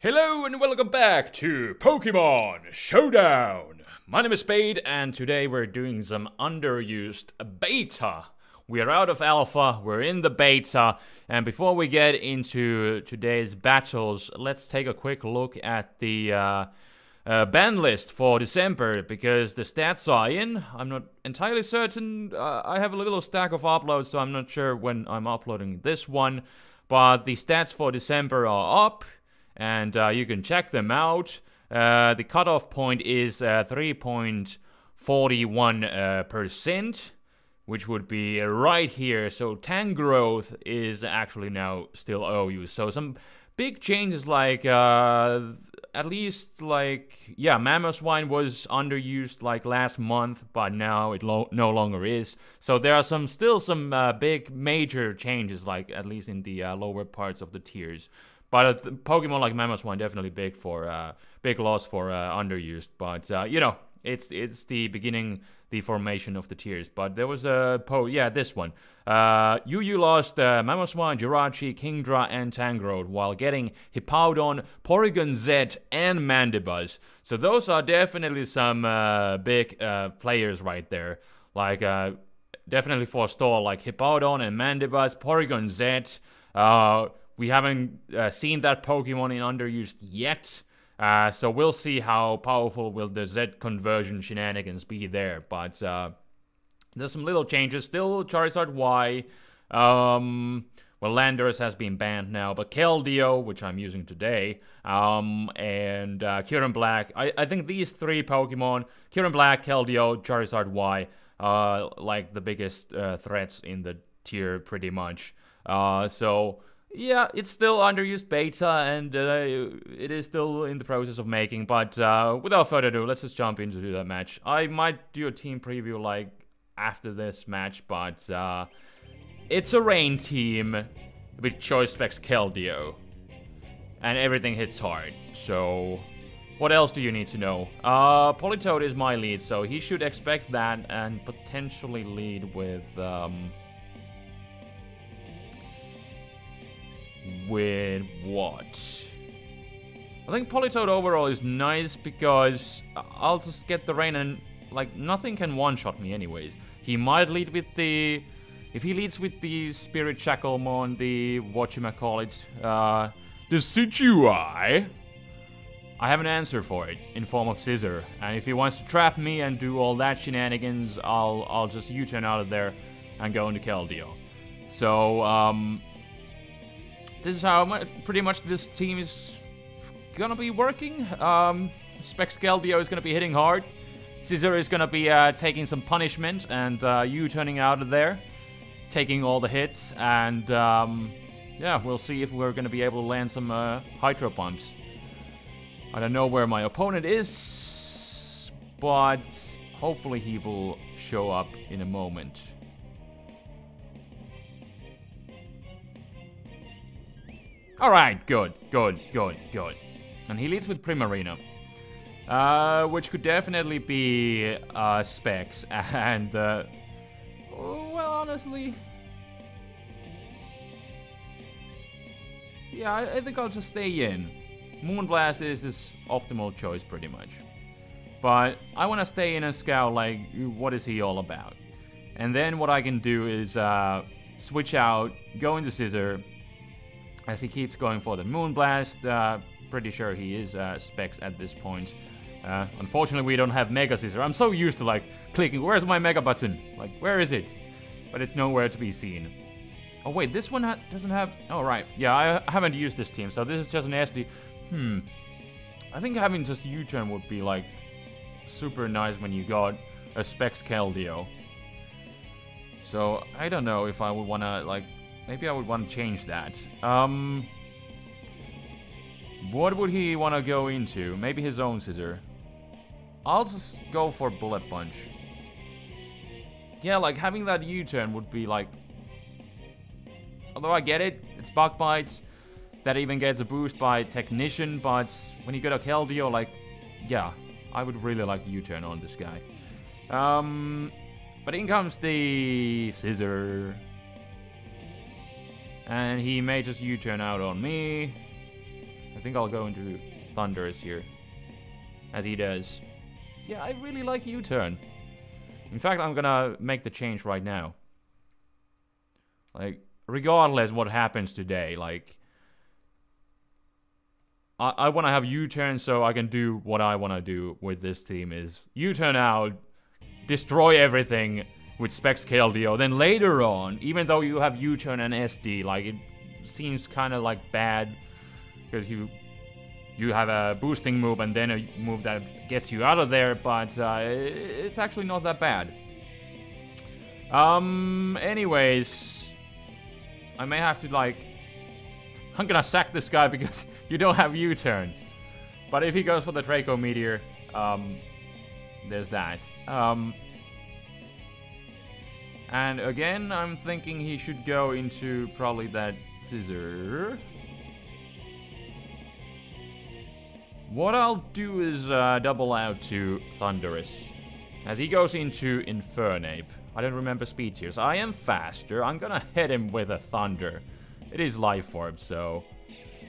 Hello and welcome back to Pokemon Showdown! My name is Spade and today we're doing some underused beta. We are out of alpha, we're in the beta, and before we get into today's battles, let's take a quick look at the ban list for December, because the stats are in. I'm not entirely certain. I have a little stack of uploads, so I'm not sure when I'm uploading this one, but the stats for December are up. And you can check them out. The cutoff point is 3.41%, which would be right here. So tank growth is actually now still OU. So some big changes, like at least like, yeah, Mamoswine was underused like last month, but now it no longer is. So there are still some big major changes, like at least in the lower parts of the tiers. But Pokemon like Mamoswine definitely big loss for underused. But you know, it's the beginning, the formation of the tiers. But there was this one. You lost Mamoswine, Jirachi, Kingdra, and Tangrowth while getting Hippowdon, Porygon-Z, and Mandibuzz. So those are definitely some big players right there. Like definitely for store like Hippowdon and Mandibuzz, Porygon-Z. We haven't seen that Pokemon in underused yet, so we'll see how powerful will the Z conversion shenanigans be there. But there's some little changes. Still Charizard Y. Well, Landorus has been banned now, but Keldeo, which I'm using today, and Kyurem Black. I think these three Pokemon, Kyurem Black, Keldeo, Charizard Y, like the biggest threats in the tier, pretty much. So yeah, it's still underused beta, and it is still in the process of making, but without further ado, let's just jump into that match. I might do a team preview like after this match, but it's a rain team with choice specs Keldeo, and everything hits hard, so what else do you need to know? Politoed is my lead, so he should expect that and potentially lead with what? I think Politoed overall is nice because I'll just get the rain and like nothing can one-shot me anyways. He might lead with the... If he leads with the Spirit Shacklemon, the whatchamacallit, the Situai, I have an answer for it in form of Scissor. And if he wants to trap me and do all that shenanigans, I'll just U-turn out of there and go into Keldeo. So, this is how pretty much this team is gonna be working. Specs Keldeo is gonna be hitting hard. Scissor is gonna be taking some punishment and U-turning out of there, taking all the hits, and yeah, we'll see if we're gonna be able to land some Hydro Pumps. I don't know where my opponent is, but hopefully he will show up in a moment. Alright, good. And he leads with Primarina, which could definitely be specs, and well, honestly, yeah, I think I'll just stay in. Moonblast is his optimal choice, pretty much. But I want to stay in and scout, like, what is he all about? And then what I can do is switch out, go into Scissor, as he keeps going for the Moonblast. Pretty sure he is specs at this point. Unfortunately, we don't have Mega Scissor. I'm so used to, like, clicking, where's my Mega button? Like, where is it? But it's nowhere to be seen. Oh, wait, this one doesn't have... Oh, right. Yeah, I haven't used this team, so this is just an SD. I think having just U-turn would be, like, super nice when you got a specs Keldeo. So, I don't know if I would want to, like... Maybe I would want to change that. What would he want to go into? Maybe his own Scissor. I'll just go for Bullet Punch. Yeah, like having that U-turn would be like... Although I get it, it's Bug Bites. That even gets a boost by Technician, but when you get a Keldeo, like... Yeah, I would really like U-turn on this guy. But in comes the Scissor. And he may just U-turn out on me. I think I'll go into Thunderous here. As he does. Yeah, I really like U-turn. In fact, I'm gonna make the change right now. Like, regardless what happens today, like... I want to have U-turn so I can do what I want to do with this team is U-turn out, destroy everything with Specs Keldeo. Then later on, even though you have U-turn and SD, like it seems kind of like bad because you have a boosting move and then a move that gets you out of there, but it's actually not that bad. Anyways, I may have to like... I'm gonna sack this guy because you don't have U-turn. But if he goes for the Draco Meteor, there's that. And again, I'm thinking he should go into probably that Scissor. What I'll do is double out to Thunderous. As he goes into Infernape. I don't remember speed tiers. I am faster. I'm gonna hit him with a Thunder. It is Life Orb, so...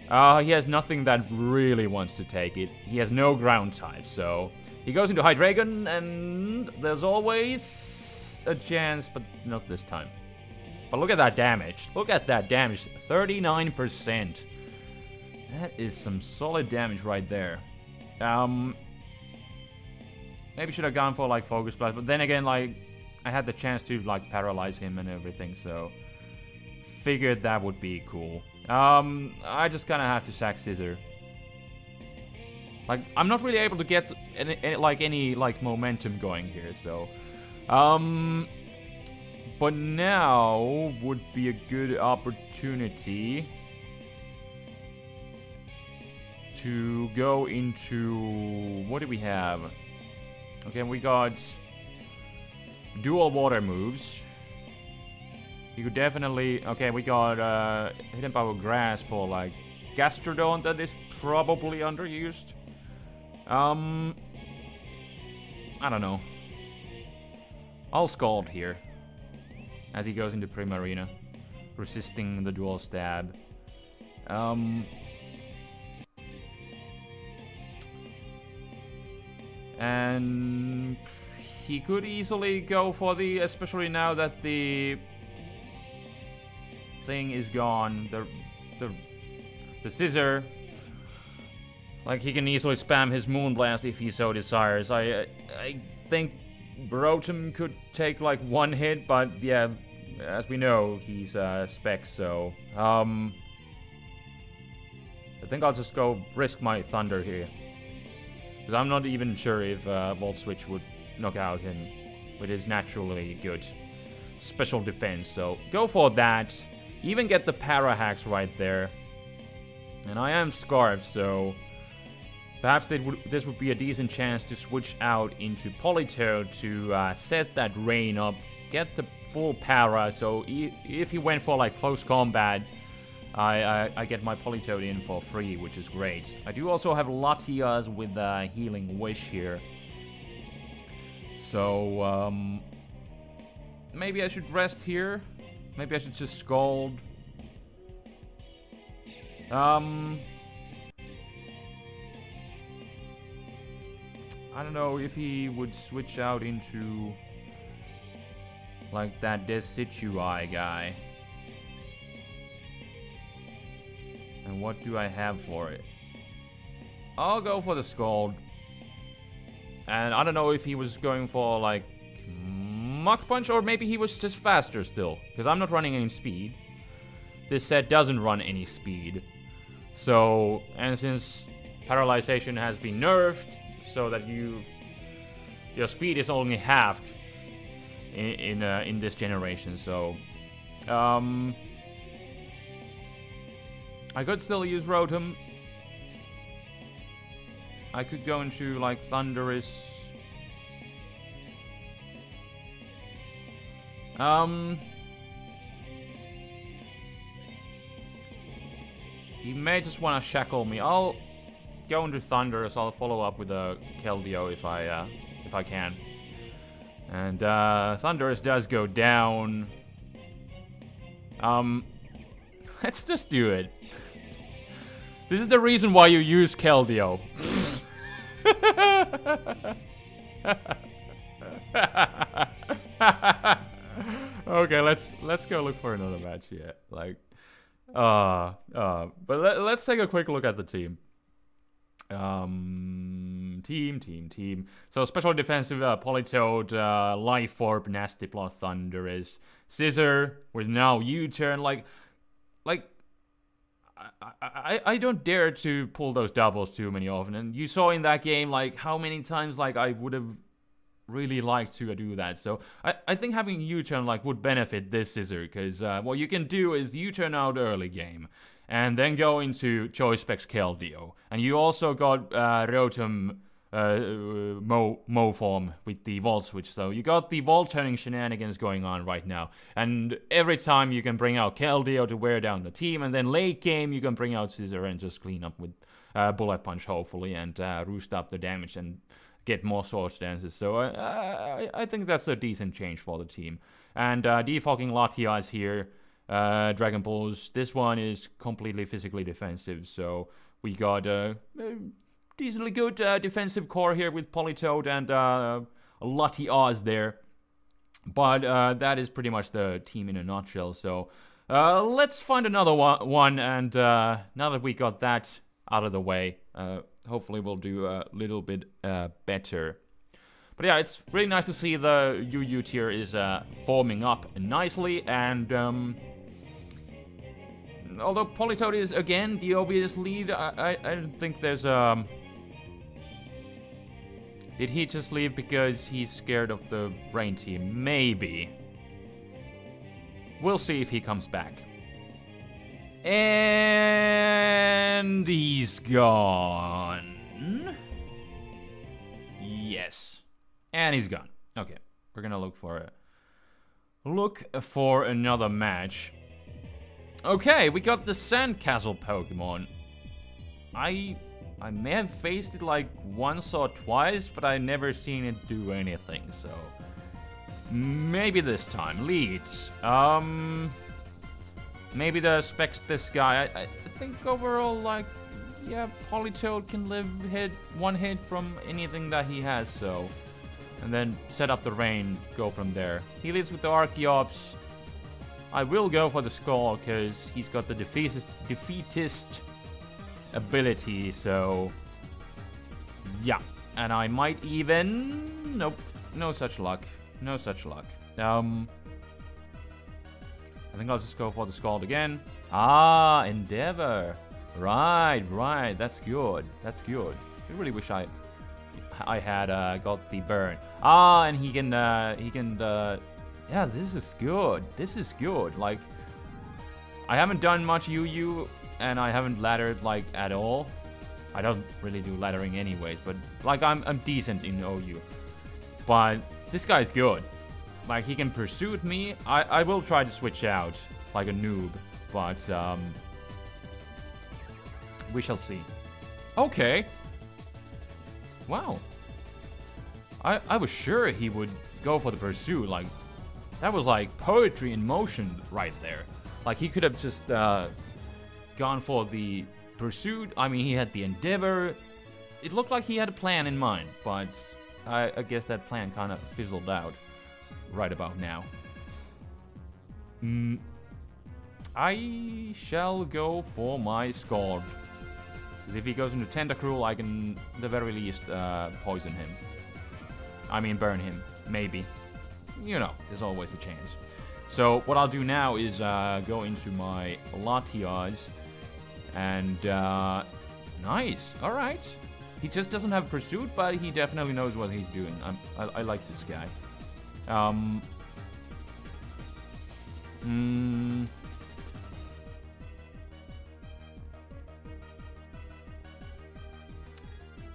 he has nothing that really wants to take it. He has no ground type, so... He goes into Hydreigon, and there's always a chance, but not this time. But look at that damage. Look at that damage. 39%. That is some solid damage right there. Maybe should have gone for, like, Focus Blast, but then again, like... I had the chance to, like, paralyze him and everything, so... Figured that would be cool. I just kind of have to sack Scissor. Like, I'm not really able to get any momentum going here, so... But now would be a good opportunity to go into... What do we have? Okay, we got dual water moves. You could definitely... Okay, we got Hidden Power Grass for, like, Gastrodon that is probably underused. I don't know. I'll Scald here. As he goes into Primarina. Resisting the dual stab. And... he could easily go for the... Especially now that the... thing is gone. The Scissor, like, he can easily spam his Moonblast if he so desires. I think Brotom could take like one hit, but yeah, as we know, he's Specs, so I think I'll just go risk my Thunder here, because I'm not even sure if Volt Switch would knock out him with his naturally good special defense. So go for that. Even get the Para Hacks right there. And I am Scarf, so perhaps this would be a decent chance to switch out into Politoed to set that Rain up, get the full Para, so if he went for like close combat, I get my Politoed in for free, which is great. I do also have Latias with Healing Wish here. So, maybe I should rest here. Maybe I should just Scald. I don't know if he would switch out into like that Decidueye guy. And what do I have for it? I'll go for the Scald. And I don't know if he was going for like Mach Punch, or maybe he was just faster still, because I'm not running any speed. This set doesn't run any speed. So, and since Paralyzation has been nerfed, so that your speed is only halved in this generation, so I could still use Rotom. I could go into like Thunderous. He may just want to shackle me. I'll go into Thunderous. I'll follow up with a Keldeo if I can. And Thunderous does go down. Let's just do it. This is the reason why you use Keldeo. Okay, let's go look for another match here. Like, but let's take a quick look at the team. Team. So special defensive, Politoed, Life Orb, Nasty Plot, Thunderous, Scissor with now U-turn. Like, I don't dare to pull those doubles too many often. And you saw in that game, like, how many times, like, I would have really liked to do that. So I think having U-turn, like, would benefit this Scissor. Because what you can do is U-turn out early game. And then go into Choice Specs Keldeo. And you also got Rotom Mo form with the Volt Switch. So you got the Volt turning shenanigans going on right now. And every time you can bring out Keldeo to wear down the team. And then late game you can bring out Scissor and just clean up with Bullet Punch hopefully. And roost up the damage and get more Swords Dances. So I think that's a decent change for the team. And defogging Latias here. Dragon Balls. This one is completely physically defensive. So we got a decently good defensive core here with Politoed and Latias there. But that is pretty much the team in a nutshell. So let's find another one. And now that we got that out of the way, hopefully we'll do a little bit better. But yeah, it's really nice to see the UU tier is forming up nicely. And although Politoed is, again, the obvious lead, I don't think there's Did he just leave because he's scared of the Rain team? Maybe. We'll see if he comes back. And he's gone. Yes. And he's gone. Okay. We're gonna look for another match. Okay, we got the Sandcastle Pokemon. I may have faced it like once or twice, but I never seen it do anything, so maybe this time. Leads. Maybe the specs this guy. I think overall, like, yeah, Politoed can live one hit from anything that he has, so. And then set up the rain, go from there. He leads with the Archeops. I will go for the Skull, because he's got the defeatist ability, so yeah. And I might even... Nope, no such luck. No such luck. I think I'll just go for the Scald again. Ah, Endeavor. Right, that's good. That's good. I really wish I had got the burn. Ah, and he can yeah, this is good. This is good. Like, I haven't done much UU, and I haven't laddered, like, at all. I don't really do laddering anyways, but, like, I'm decent in OU. But this guy's good. Like, he can pursue me. I will try to switch out, like a noob, but, we shall see. Okay. Wow. I was sure he would go for the pursuit, like, that was like poetry in motion right there. Like, he could have just gone for the pursuit. I mean, he had the Endeavor. It looked like he had a plan in mind, but I guess that plan kind of fizzled out right about now. I shall go for my Scald. Because if he goes into Tentacruel, I can, at the very least, poison him. I mean, burn him. Maybe. You know, there's always a chance. So what I'll do now is go into my Latias. And, nice. Alright. He just doesn't have Pursuit, but he definitely knows what he's doing. I like this guy. I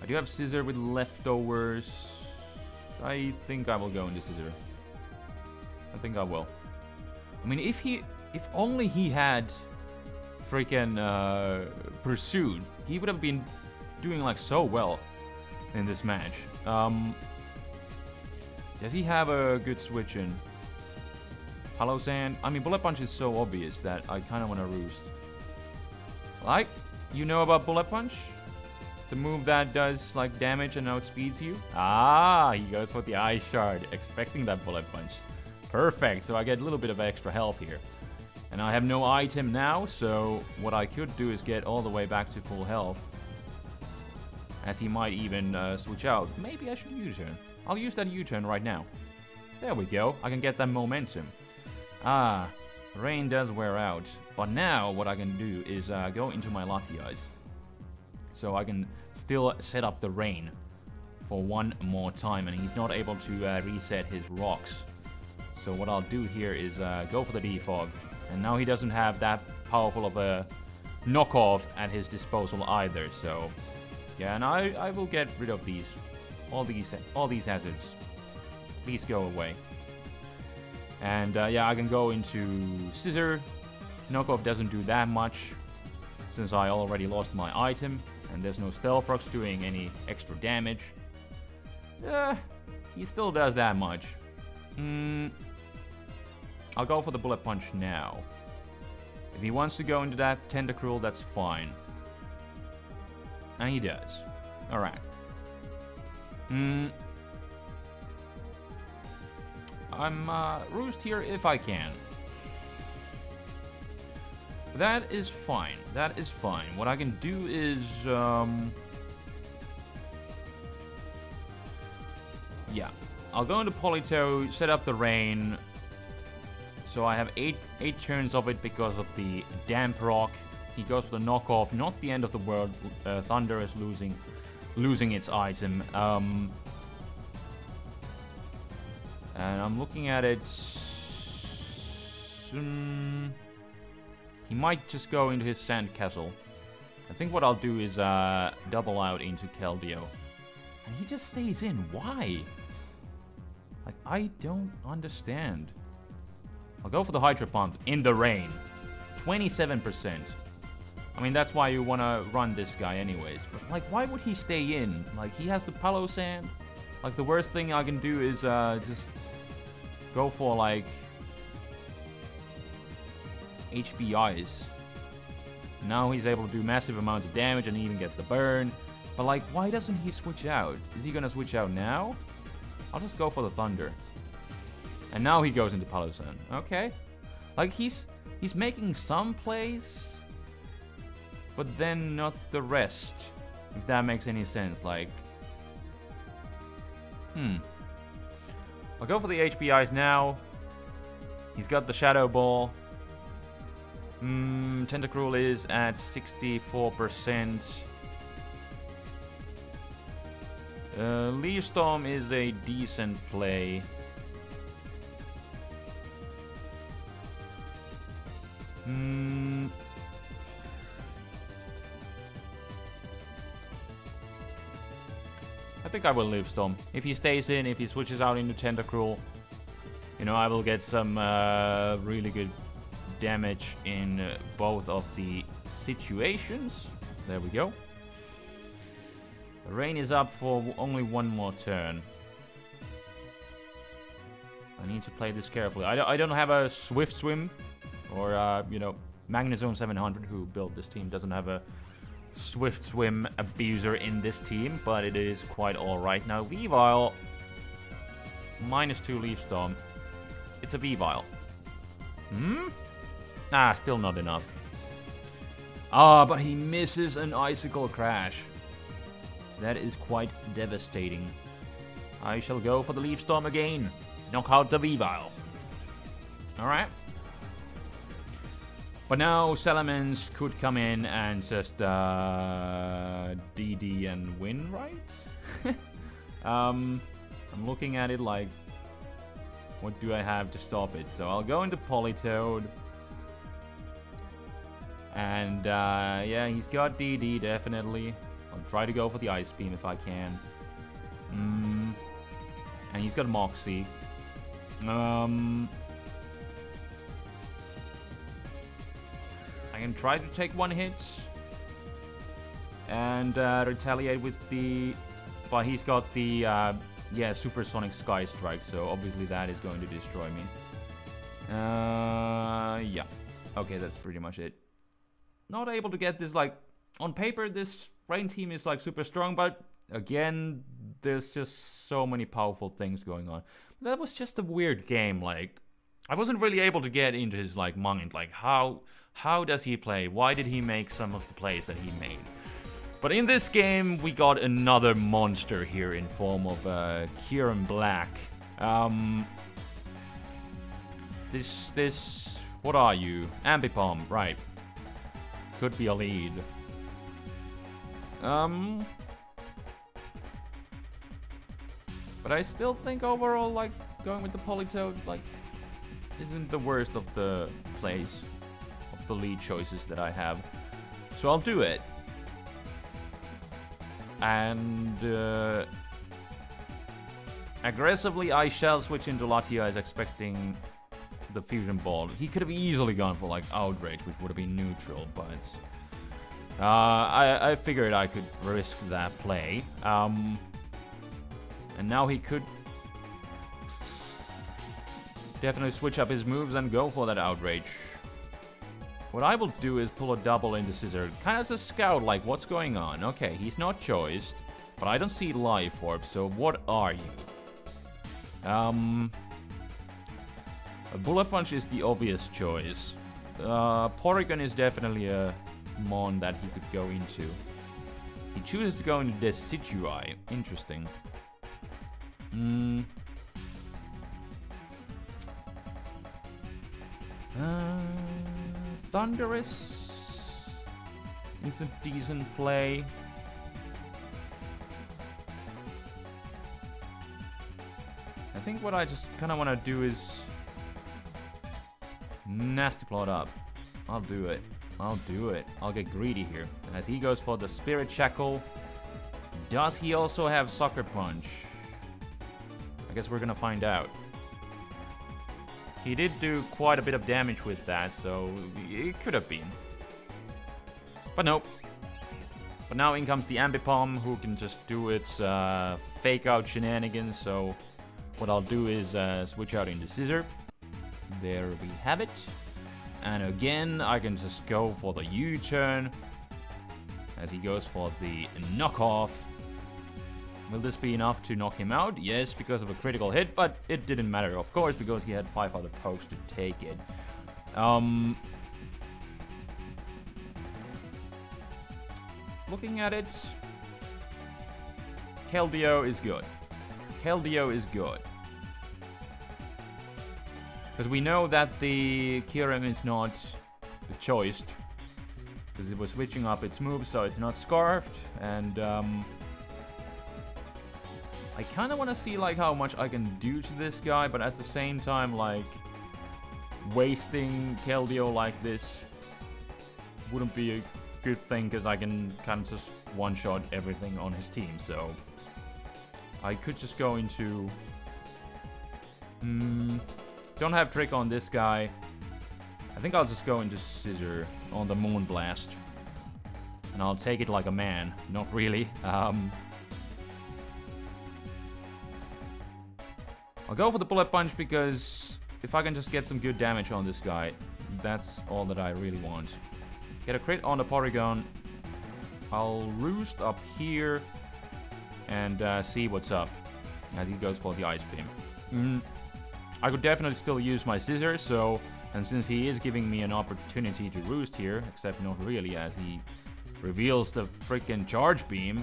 do have Scissor with leftovers. I think I will go into Scissor. I think I will. I mean, if only he had freaking Pursuit, he would have been doing like so well in this match. Does he have a good switch in? Hollow Sand? I mean, Bullet Punch is so obvious that I kind of want to roost. Like, You know about Bullet Punch? The move that does like damage and outspeeds you? Ah, he goes for the Ice Shard, expecting that Bullet Punch. Perfect, so I get a little bit of extra health here. And I have no item now, so what I could do is get all the way back to full health. As he might even switch out. Maybe I should U-turn. I'll use that U-turn right now. There we go, I can get that momentum. Ah, rain does wear out. But now what I can do is go into my Latias. So I can still set up the rain for one more time. And he's not able to reset his rocks. So what I'll do here is go for the defog. And now he doesn't have that powerful of a knockoff at his disposal either. So yeah, and I will get rid of these. All these hazards. Please go away. And yeah, I can go into Scissor. Knockoff doesn't do that much, since I already lost my item. And there's no Stealth Rocks doing any extra damage. He still does that much. I'll go for the Bullet Punch now. If he wants to go into that Tentacruel, that's fine. And he does. Alright. I'm Roost here if I can. That is fine. That is fine. What I can do is... yeah. I'll go into Polito, set up the rain. So I have 8 turns of it because of the Damp Rock. He goes for the knockoff. Not the end of the world. Thunder is losing its item. And I'm looking at it. He might just go into his Sandcastle. I think what I'll do is double out into Keldeo. And he just stays in. Why? Like, I don't understand. I'll go for the Hydro Pump in the rain. 27%. I mean, that's why you want to run this guy anyways. But, like, why would he stay in? Like, he has the Palo Sand. Like, the worst thing I can do is just go for, like, HBIs. Now he's able to do massive amounts of damage and even get the burn. But, like, why doesn't he switch out? Is he going to switch out now? I'll just go for the Thunder. And now he goes into Palo Sand. Okay. Like, he's making some plays, but then not the rest. If that makes any sense. Like, I'll go for the HBIs now. He's got the Shadow Ball. Tentacruel is at 64%. Leaf Storm is a decent play. I think I will Leaf Storm. If he stays in, if he switches out into Tentacruel, you know, I will get some really good damage in both of the situations. There we go. The rain is up for only one more turn. I need to play this carefully. I don't have a Swift Swim, or you know, Magnezone 700, who built this team, doesn't have a Swift Swim abuser in this team, but it is quite alright. Now, Weavile, -2 Leaf Storm. It's a Weavile. Ah, still not enough. Ah, but he misses an Icicle Crash. That is quite devastating. I shall go for the Leaf Storm again. Knock out the Weavile. Alright. But now Salamence could come in and just DD and win, right? I'm looking at it like, what do I have to stop it? So I'll go into Politoed. And yeah, he's got DD definitely. I'll try to go for the Ice Beam if I can. And he's got Moxie. I can try to take one hit and retaliate with the... But he's got the yeah, Supersonic Sky Strike, so obviously that is going to destroy me. Yeah. Okay, that's pretty much it. Not able to get this, like... on paper, this rain team is like super strong, but again, there's just so many powerful things going on. That was just a weird game. Like, I wasn't really able to get into his like mind. Like, how does he play? Why did he make some of the plays that he made? But in this game, we got another monster here in form of Kieran Black. This, what are you? Ambipom, right. Could be a lead. But I still think overall, like, going with the Politoed, like, isn't the worst of the plays, of the lead choices that I have. So I'll do it. And aggressively, I shall switch into Latias expecting the Fusion Ball. He could have easily gone for like Outrage, which would have been neutral, but I figured I could risk that play. And now he could definitely switch up his moves and go for that Outrage. What I will do is pull a double into Scissor, kind of as a scout, like, what's going on? Okay, he's not choiced, but I don't see Life Orb, so what are you? A Bullet Punch is the obvious choice. Porygon is definitely a mon that he could go into. He chooses to go into Decidueye. Interesting. Thunderous is a decent play. I think what I just kind of want to do is Nasty Plot up. I'll do it. I'll do it. I'll get greedy here. As he goes for the Spirit Shackle. Does he also have Sucker Punch? I guess we're gonna find out. He did do quite a bit of damage with that, so it could have been. But nope. But now in comes the Ambipom, who can just do its fake out shenanigans. So what I'll do is switch out into Scissor. There we have it. And again, I can just go for the U-turn as he goes for the knockoff. Will this be enough to knock him out? Yes, because of a critical hit, but it didn't matter, of course, because he had 5 other pokes to take it. Looking at it, Keldeo is good. Keldeo is good. Because we know that the Kyurem is not choiced. Because it was switching up its moves, so it's not Scarfed. And I kind of want to see like how much I can do to this guy, but at the same time, like, wasting Keldeo like this wouldn't be a good thing, because I can kind of just one-shot everything on his team. So I could just go into... don't have Trick on this guy. I think I'll just go into Scissor on the Moonblast. And I'll take it like a man. Not really. I'll go for the Bullet Punch because if I can just get some good damage on this guy, that's all that I really want. Get a crit on the Porygon. I'll roost up here and see what's up as he goes for the Ice Beam. I could definitely still use my Scissors, so, and since he is giving me an opportunity to roost here, except not really as he reveals the freaking Charge Beam,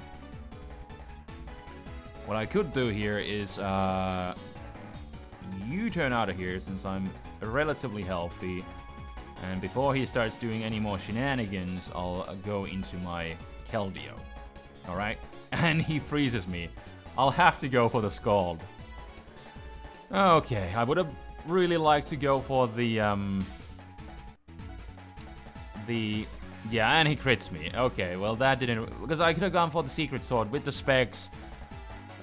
what I could do here is U-turn out of here since I'm relatively healthy, and before he starts doing any more shenanigans, I'll go into my Keldeo. Alright? And he freezes me. I'll have to go for the Scald. Okay, I would have really liked to go for the yeah, and he crits me. Okay, well that didn't, because I could have gone for the Secret Sword with the specs.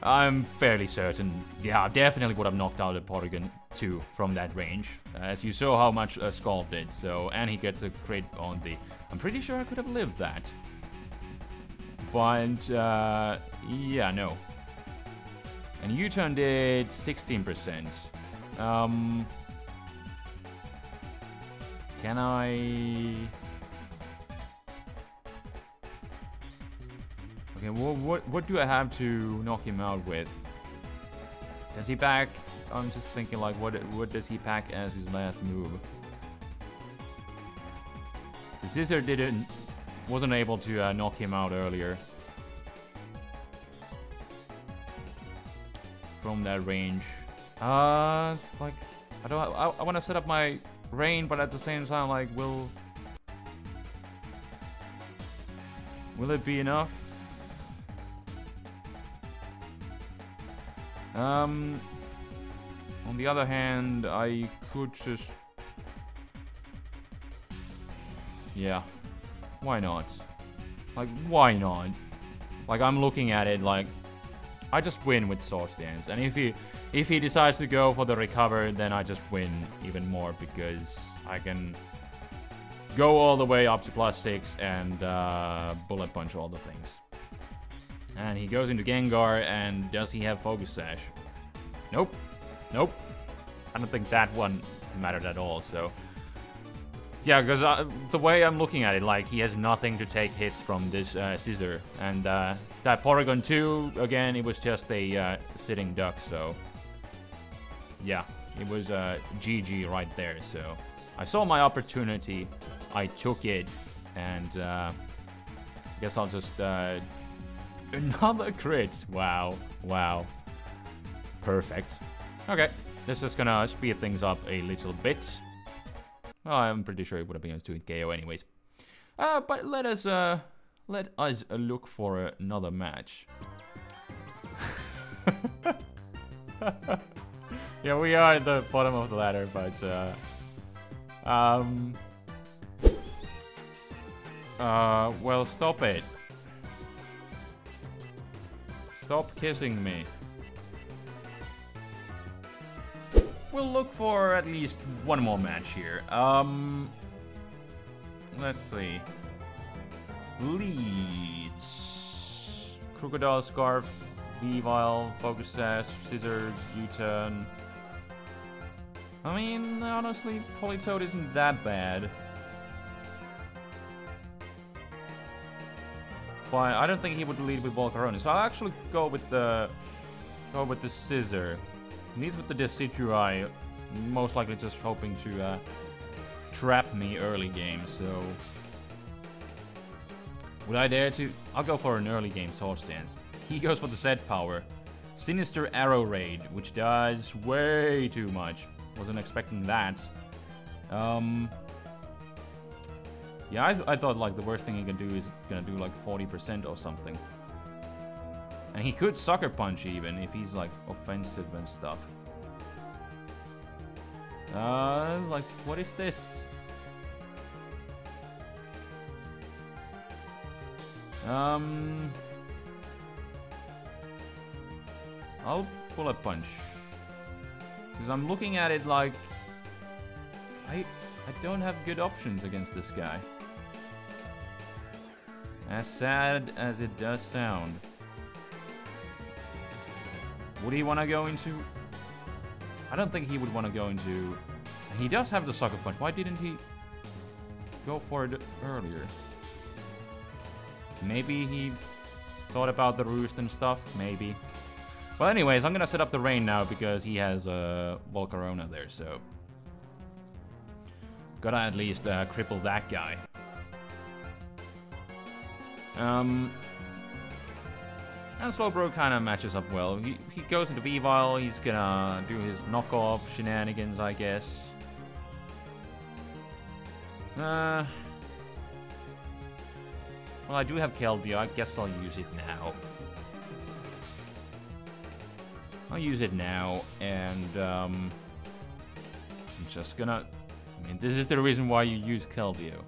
I'm fairly certain, yeah, definitely would have knocked out a Porygon 2 from that range, as you saw how much Scald did. So, and he gets a crit on the, I'm pretty sure I could have lived that. But, yeah, no. And U-turn did 16%. Can I... Okay, well, what do I have to knock him out with? Does he pack? I'm just thinking like, what does he pack as his last move? The scissor wasn't able to knock him out earlier from that range. Like I want to set up my rain, but at the same time, like, will it be enough? On the other hand, I could just... Yeah. Why not? Like, why not? Like, I'm looking at it like... I just win with Swords Dance. And if he decides to go for the recover, then I just win even more because I can go all the way up to +6 and bullet punch all the things. And he goes into Gengar, and does he have Focus Sash? Nope. Nope. I don't think that one mattered at all, so... Yeah, because the way I'm looking at it, like, he has nothing to take hits from this Scissor. And that Porygon-Z, again, it was just a sitting duck, so... Yeah, it was GG right there, so... I saw my opportunity, I took it, and I guess I'll just... Another crit! Wow, wow. Perfect. Okay, this is gonna speed things up a little bit. Well, I'm pretty sure it would have been able to hit KO anyways. But let us look for another match. Yeah, we are at the bottom of the ladder, but well, stop it. Stop kissing me. We'll look for at least one more match here. Let's see. Leads. Crocodile Scarf, Weavile, Focus Sash, Scissor, U-turn. I mean, honestly, Politoed isn't that bad. But I don't think he would lead with Volcarona, so I'll actually go with the Scissor. Leads with the Decidueye, most likely just hoping to trap me early game, so... Would I dare to? I'll go for an early game Swords Dance. He goes for the set power. Sinister Arrow Raid, which does way too much. Wasn't expecting that. Yeah, I thought like the worst thing he can do is gonna do like 40% or something. And he could Sucker Punch even if he's like offensive and stuff. Like, what is this? I'll Bullet Punch. Because I'm looking at it like... I don't have good options against this guy. As sad as it does sound. Would he want to go into... I don't think he would want to go into... He does have the Sucker Punch. Why didn't he go for it earlier? Maybe he thought about the roost and stuff. Maybe. But anyways, I'm going to set up the rain now because he has Volcarona there, so... Gotta at least cripple that guy. And Slowbro kind of matches up well. He goes into Weavile, he's gonna do his knockoff shenanigans, I guess. Well, I do have Keldeo, I guess I'll use it now. I'll use it now, and I'm just gonna... I mean, this is the reason why you use Keldeo.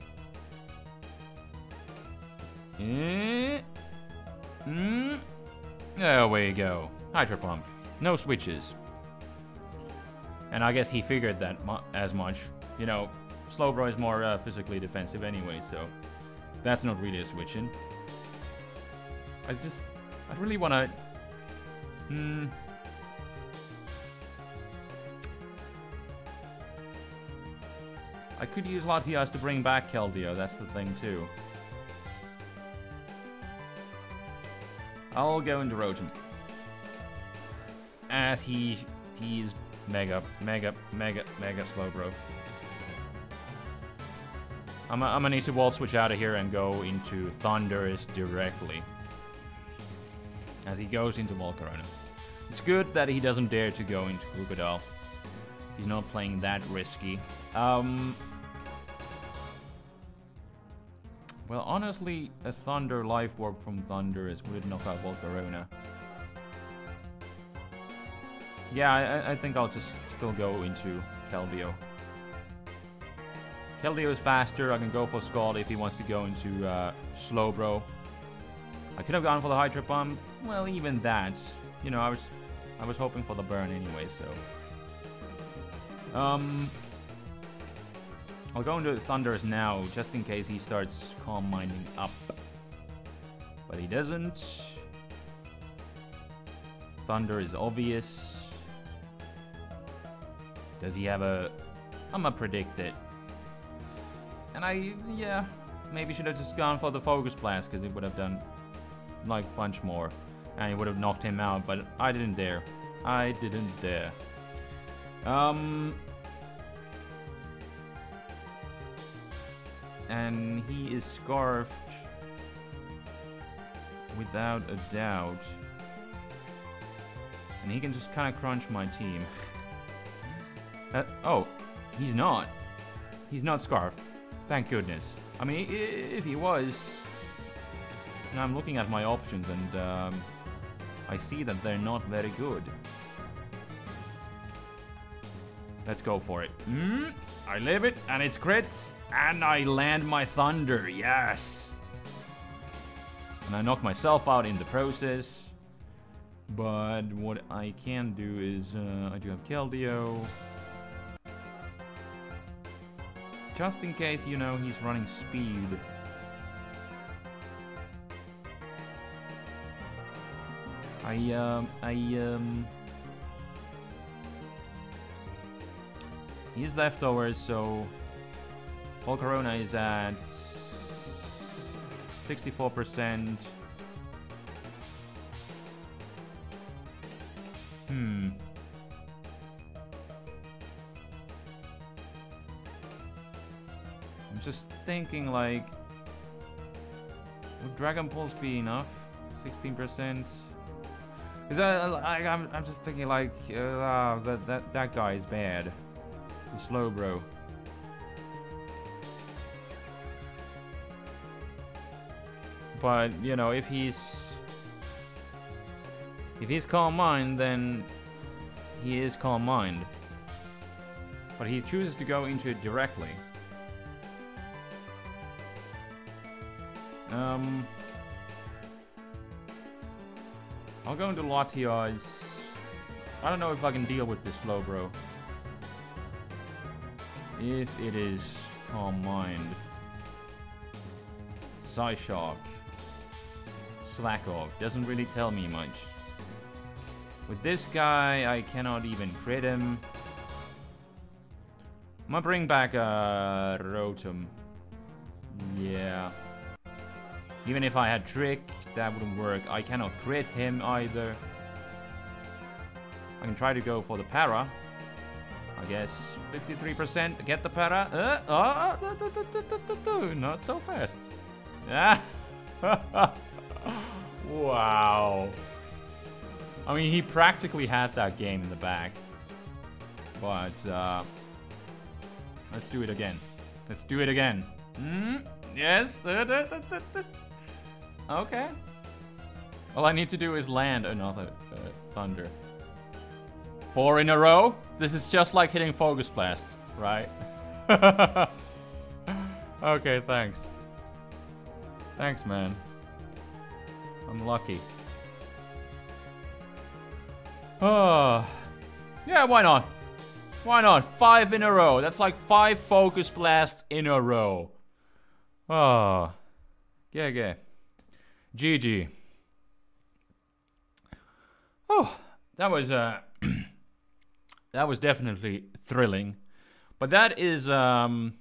There we go. Hydro Pump. No switches. And I guess he figured that as much. You know, Slowbro is more physically defensive anyway, so that's not really a switch-in. I really want to... I could use Latias to bring back Keldeo, that's the thing too. I'll go into Rotom. As he's mega slow, bro. I'm gonna need to Volt Switch out of here and go into Thundurus directly. As he goes into Volcarona. It's good that he doesn't dare to go into Krookodile. He's not playing that risky. Well, honestly, a Thunder Life Orb from Thundurus would knock out Volcarona. Yeah, I think I'll just still go into Keldeo. Keldeo is faster. I can go for Scald if he wants to go into Slowbro. I could have gone for the Hydro Pump. Well, even that, you know, I was hoping for the burn anyway. So, I'll go into Thundurus now, just in case he starts Calm Minding up. But he doesn't. Thunder is obvious. Does he have a... I'ma predict it. And yeah, maybe should have just gone for the Focus Blast, because it would have done, like, bunch more. And it would have knocked him out, but I didn't dare. I didn't dare. And he is Scarfed. Without a doubt. And he can just kind of crunch my team. Oh, he's not. He's not Scarfed. Thank goodness. I mean, if he was... Now I'm looking at my options and I see that they're not very good. Let's go for it. I live it, and it's crits, and I land my Thunder, yes! And I knock myself out in the process. But what I can do is, I do have Keldeo. Just in case, you know, he's running speed. He's leftovers, so Volcarona is at 64%. I'm just thinking, like, would Dragon Pulse be enough? 16%. Because I'm just thinking, like, that guy is bad. The Slowbro. But you know, if he's Calm Mind, then he is Calm Mind. But he chooses to go into it directly. I'll go into Latias. I don't know if I can deal with this Slowbro. If it is Calm Mind. Psyshock. Slack Off. Doesn't really tell me much. With this guy, I cannot even crit him. I'm gonna bring back a Rotom. Yeah. Even if I had Trick, that wouldn't work. I cannot crit him either. I can try to go for the Para. I guess 53%. Get the Para. Not so fast. Ah. Wow. I mean, he practically had that game in the bag. But, let's do it again. Let's do it again. Yes. Okay. All I need to do is land another Thunder. 4 in a row? This is just like hitting Focus Blast, right? Okay, thanks. Thanks, man. I'm lucky. Oh. Yeah, why not? Why not? 5 in a row. That's like 5 Focus Blasts in a row. Oh. Yeah. GG. Oh, that was that was definitely thrilling. But that is underused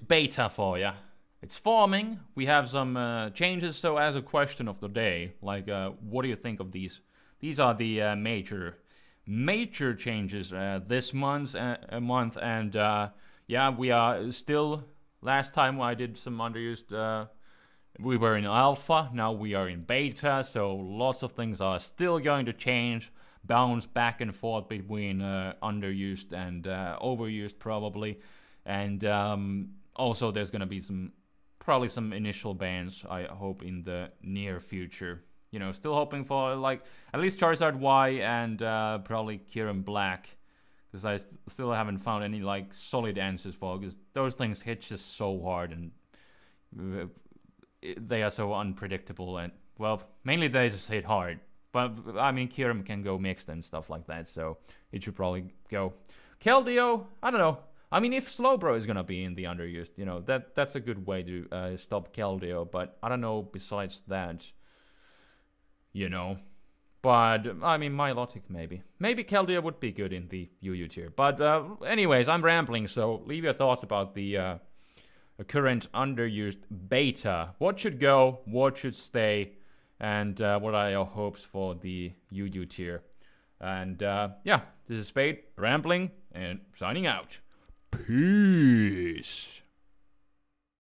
beta for ya. it's forming. We have some changes. So as a question of the day, like what do you think of these? These are the major changes this month. And yeah, we are still. Last time I did some underused. We were in alpha. Now we are in beta. So lots of things are still going to change. Bounce back and forth between underused and overused probably. And also there's gonna be probably some initial bans, I hope, in the near future. You know, still hoping for like at least Charizard Y and probably Kyurem Black, because I still haven't found any like solid answers for, because those things hit just so hard and they are so unpredictable, and well, mainly they just hit hard. But I mean, Kyurem can go mixed and stuff like that, so it should probably go. Keldeo, I don't know. I mean, if Slowbro is gonna be in the underused, you know, that's a good way to stop Keldeo. But I don't know. Besides that, you know. But I mean, Milotic maybe Keldeo would be good in the UU tier. But anyways, I'm rambling. So leave your thoughts about the current underused beta. What should go? What should stay? And what are your hopes for the UU tier? And yeah, this is Spade, rambling, and signing out. Peace.